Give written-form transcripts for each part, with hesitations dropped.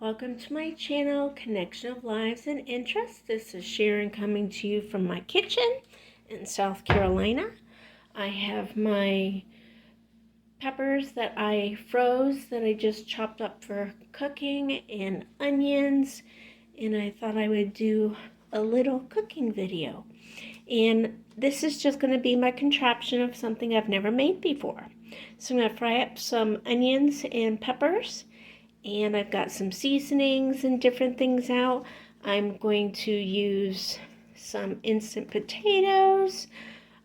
Welcome to my channel, Connection of Lives and Interests. This is Sharon coming to you from my kitchen in South Carolina. I have my peppers that I froze that I just chopped up for cooking and onions, and I thought I would do a little cooking video. And this is just going to be my contraption of something I've never made before. So I'm going to fry up some onions and peppers. And I've got some seasonings and different things out. I'm going to use some instant potatoes.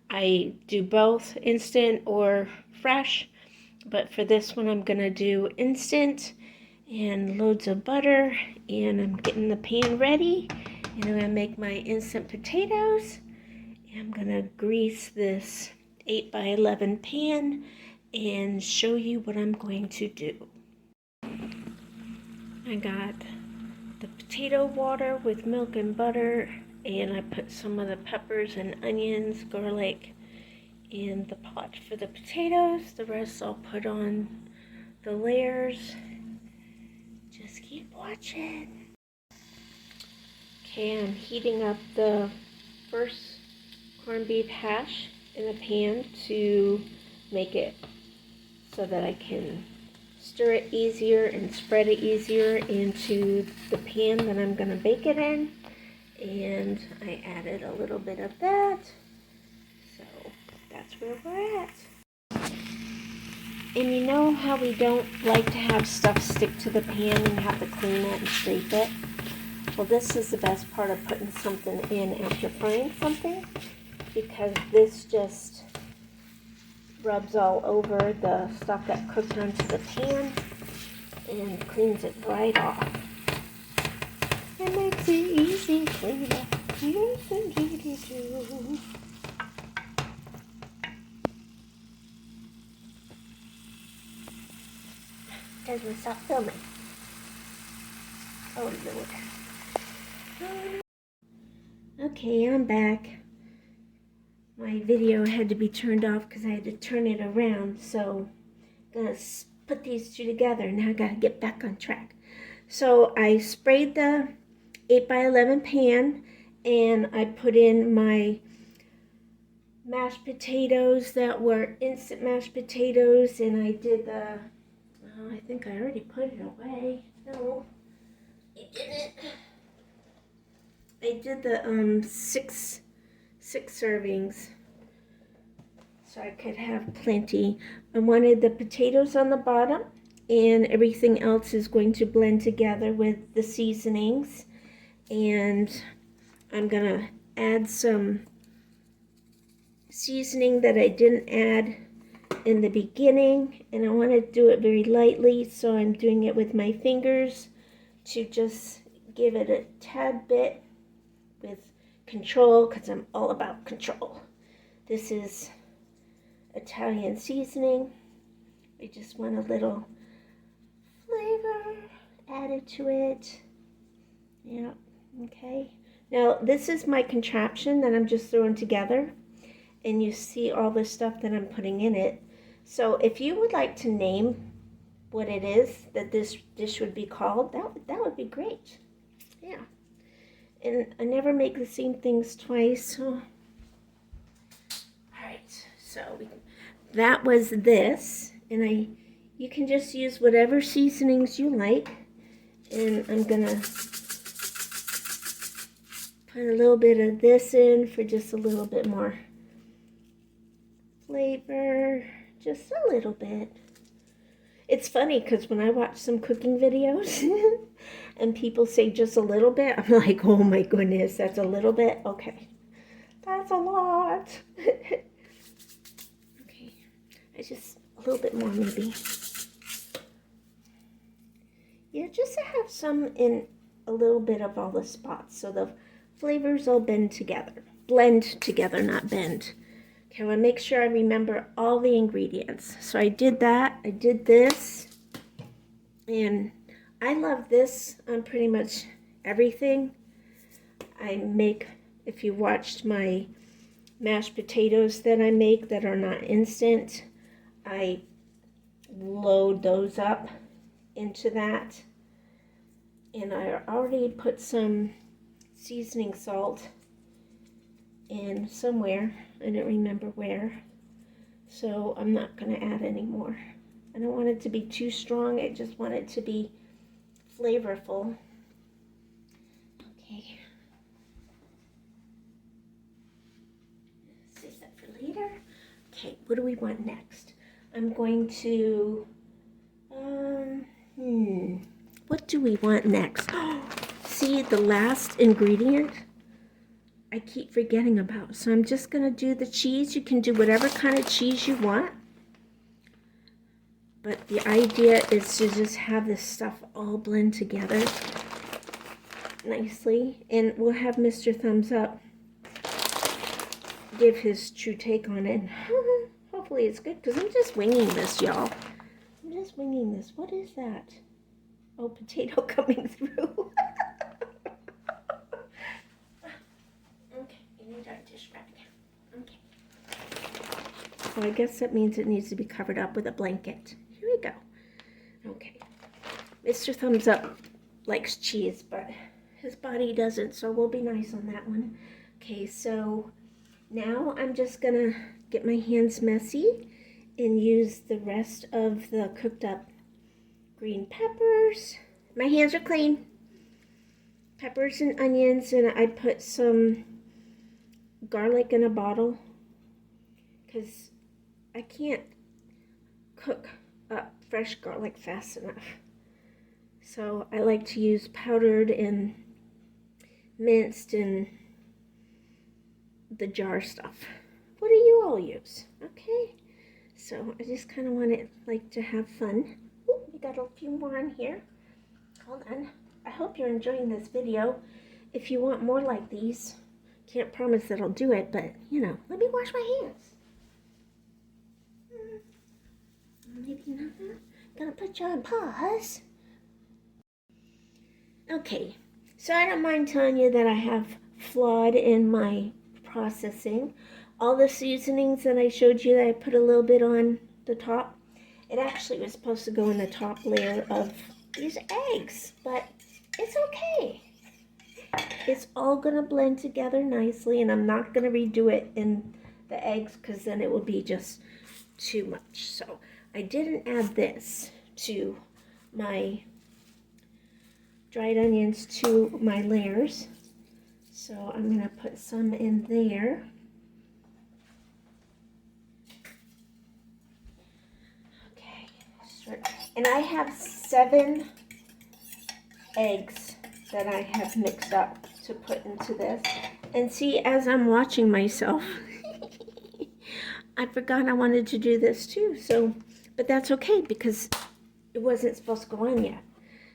I do both instant or fresh, but for this one I'm going to do instant and loads of butter. And I'm getting the pan ready and I'm going to make my instant potatoes. I'm going to grease this 8x11 pan and show you what I'm going to do. I got the potato water with milk and butter, and I put some of the peppers and onions, garlic in the pot for the potatoes. The rest I'll put on the layers. Just keep watching. Okay, I'm heating up the first corned beef hash in the pan to make it so that I can stir it easier and spread it easier into the pan that I'm going to bake it in. And I added a little bit of that. So that's where we're at. And you know how we don't like to have stuff stick to the pan and have to clean it and scrape it? Well, this is the best part of putting something in after frying something, because this just rubs all over the stuff that cooked onto the pan and cleans it right off. It makes it easy cleaner. Yes, indeed you do. Doesn't stop filming. Oh Lord. Okay, I'm back. My video had to be turned off because I had to turn it around, so I'm going to put these two together. Now I got to get back on track. So I sprayed the 8x11 pan, and I put in my mashed potatoes that were instant mashed potatoes, and I did the, I think I already put it away. No, I didn't. I did the six servings, so I could have plenty. I wanted the potatoes on the bottom, and everything else is going to blend together with the seasonings. And I'm gonna add some seasoning that I didn't add in the beginning, and I want to do it very lightly, so I'm doing it with my fingers to just give it a tad bit with control, because I'm all about control. This is Italian seasoning. I just want a little flavor added to it. Yeah, okay. Now this is my contraption that I'm just throwing together, and you see all the stuff that I'm putting in it. So if you would like to name what it is that this dish would be called, that would be great. Yeah. And I never make the same things twice. So. Alright, so that was this. And you can just use whatever seasonings you like. And I'm going to put a little bit of this in for just a little bit more flavor. Just a little bit. It's funny because when I watch some cooking videos and people say just a little bit, I'm like, oh my goodness, that's a little bit? Okay, that's a lot. Okay, just a little bit more maybe. Yeah, just to have some in a little bit of all the spots so the flavors all blend together, not bend. Okay, I want to make sure I remember all the ingredients. So I did that. I did this. And I love this on pretty much everything. I make, if you watched my mashed potatoes that I make that are not instant, I load those up into that. And I already put some seasoning salt in somewhere. I don't remember where. So I'm not going to add any more. I don't want it to be too strong. I just want it to be flavorful. Okay. Save that for later. Okay, what do we want next? I'm going to, what do we want next? See, the last ingredient I keep forgetting about. So I'm just going to do the cheese. You can do whatever kind of cheese you want. But the idea is to just have this stuff all blend together nicely. And we'll have Mr. Thumbs Up give his true take on it. Hopefully it's good, because I'm just winging this, y'all. I'm just winging this. What is that? Oh, potato coming through. Okay, you need our dish rag. Okay. So I guess that means it needs to be covered up with a blanket. Here we go. Okay. Mr. Thumbs Up likes cheese, but his body doesn't, so we'll be nice on that one. Okay, so now I'm just gonna get my hands messy and use the rest of the cooked up green peppers. My hands are clean. Peppers and onions, and I put some garlic in a bottle because I can't cook up fresh garlic fast enough. So I like to use powdered and minced and the jar stuff. What do you all use? Okay, so I just kind of want it like to have fun. Ooh, we got a few more on here. Hold on. I hope you're enjoying this video. If you want more like these, can't promise that I'll do it, but you know, let me wash my hands. Maybe not. Gonna put you on pause. Okay, so I don't mind telling you that I have flawed in my processing. All the seasonings that I showed you that I put a little bit on the top, it actually was supposed to go in the top layer of these eggs, but it's okay. It's all gonna blend together nicely, and I'm not gonna redo it in the eggs because then it will be just too much. So I didn't add this to my dried onions to my layers. So I'm going to put some in there. Okay. And I have 7 eggs that I have mixed up to put into this. And see, as I'm watching myself, I forgot I wanted to do this too. So, but that's okay because it wasn't supposed to go on yet.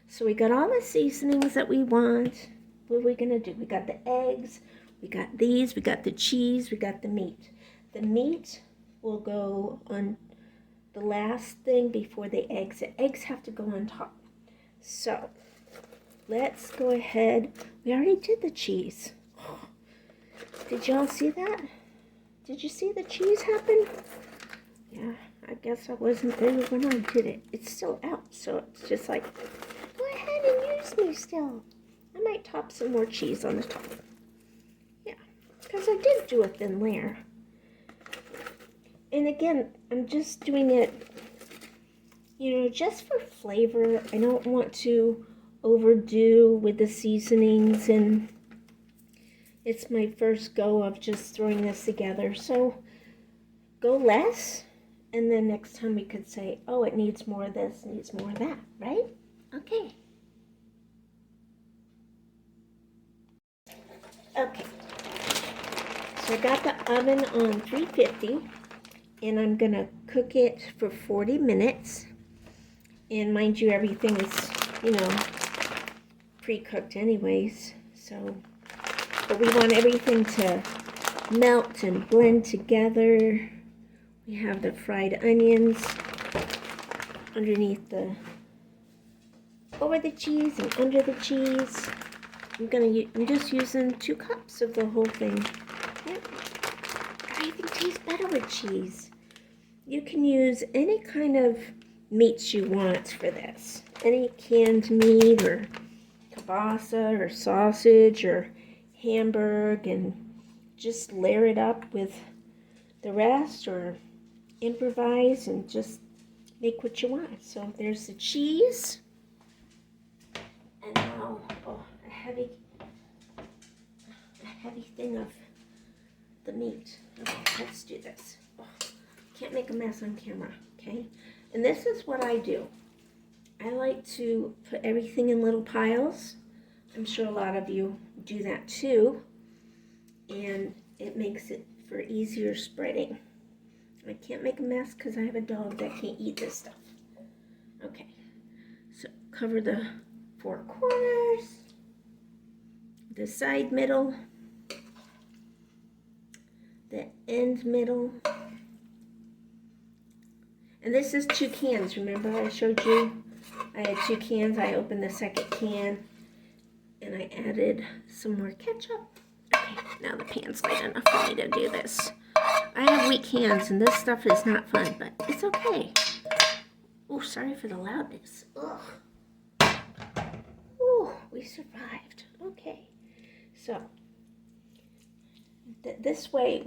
So we got all the seasonings that we want. What are we going to do? We got the eggs, we got these, we got the cheese, we got the meat. The meat will go on the last thing before the eggs. The eggs have to go on top. So let's go ahead. We already did the cheese. Did y'all see that? Did you see the cheese happen? Yeah, I guess I wasn't there when I did it. It's still out, so it's just like, go ahead and use me still. I might top some more cheese on the top. Yeah, because I did do a thin layer. And again, I'm just doing it, you know, just for flavor. I don't want to overdo with the seasonings, and it's my first go of just throwing this together. So go less, and then next time we could say, oh, it needs more of this, needs more of that, right? Okay. Okay, so I got the oven on 350, and I'm going to cook it for 40 minutes. And mind you, everything is, you know, pre-cooked anyways. So, but we want everything to melt and blend together. We have the fried onions underneath over the cheese and under the cheese. I'm just using 2 cups of the whole thing. Yep. Everything tastes better with cheese. You can use any kind of meats you want for this. Any canned meat or kielbasa or sausage or hamburg and just layer it up with the rest, or improvise and just make what you want. So there's the cheese, and now a heavy thing of the meat. Okay, let's do this. Oh, can't make a mess on camera, okay? And this is what I do. I like to put everything in little piles. I'm sure a lot of you do that too, and it makes it for easier spreading. I can't make a mess because I have a dog that can't eat this stuff. Okay, so cover the 4 corners, the side middle, the end middle. And this is 2 cans. Remember I showed you I had 2 cans. I opened the second can and I added some more ketchup. Okay, now the pan's light enough for me to do this. I have weak hands and this stuff is not fun, but it's okay. Oh, sorry for the loudness. Ugh. Oh, we survived. Okay, so this way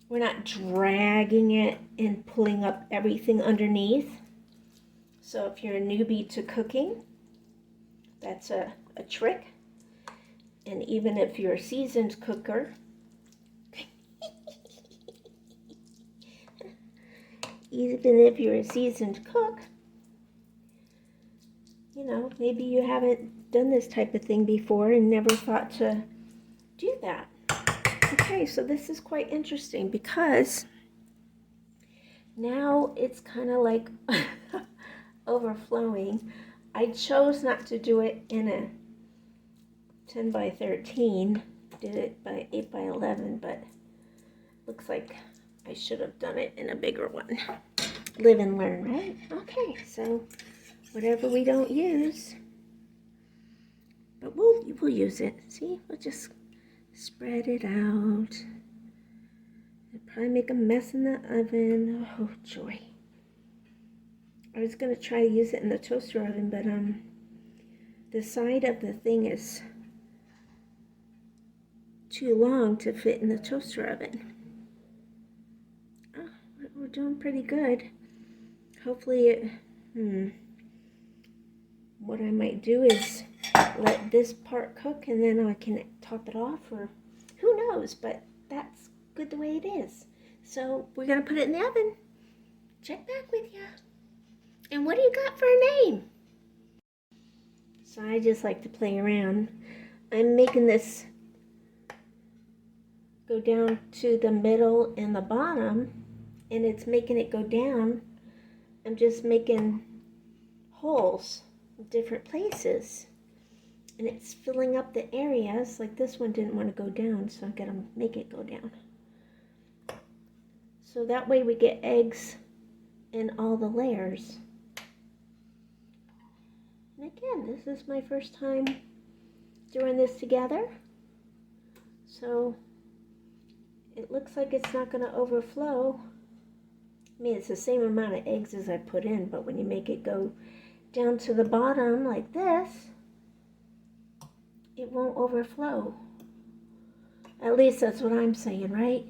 we're not dragging it and pulling up everything underneath. So if you're a newbie to cooking, that's a trick. And even if you're a seasoned cooker, even if you're a seasoned cook, you know, maybe you haven't done this type of thing before and never thought to do that. Okay, so this is quite interesting because now it's kind of like overflowing. I chose not to do it in a 10 by 13, did it by 8 by 11, but looks like I should have done it in a bigger one. Live and learn, right? Okay, so whatever we don't use, but we'll use it. See, we'll just spread it out. It'll probably make a mess in the oven. Oh, joy. I was going to try to use it in the toaster oven, but the side of the thing is too long to fit in the toaster oven. Oh, we're doing pretty good. Hopefully what I might do is let this part cook and then I can top it off, or who knows, but that's good the way it is. So we're going to put it in the oven. Check back with you. And what do you got for a name? So I just like to play around. I'm making this go down to the middle and the bottom, and it's making it go down. I'm just making holes in different places, and it's filling up the areas. Like this one didn't want to go down, so I'm gonna make it go down. So that way we get eggs in all the layers. And again, this is my first time doing this together, so it looks like it's not going to overflow. I mean, it's the same amount of eggs as I put in, but when you make it go down to the bottom like this, it won't overflow. At least that's what I'm saying, right?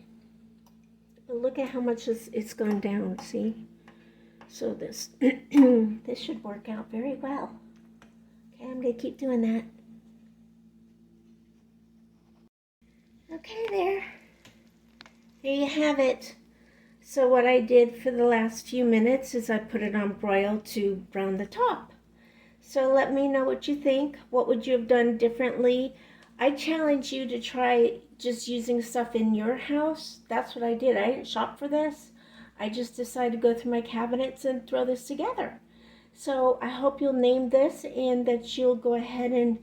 But look at how much it's gone down, see? So this this should work out very well. Okay, I'm going to keep doing that. Okay, there you have it. So what I did for the last few minutes is I put it on broil to brown the top. So let me know what you think. What would you have done differently? I challenge you to try just using stuff in your house. That's what I did. I didn't shop for this. I just decided to go through my cabinets and throw this together. So I hope you'll name this and that you'll go ahead and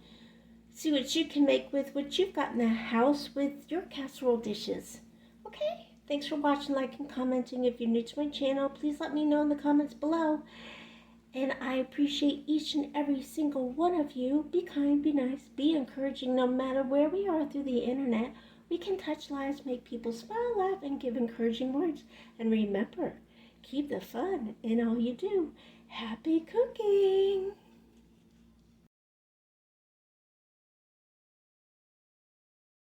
see what you can make with what you've got in the house with your casserole dishes. Okay? Thanks for watching, liking, commenting. If you're new to my channel, please let me know in the comments below. And I appreciate each and every single one of you. Be kind, be nice, be encouraging. No matter where we are through the internet, we can touch lives, make people smile, laugh, and give encouraging words. And remember, keep the fun in all you do. Happy cooking!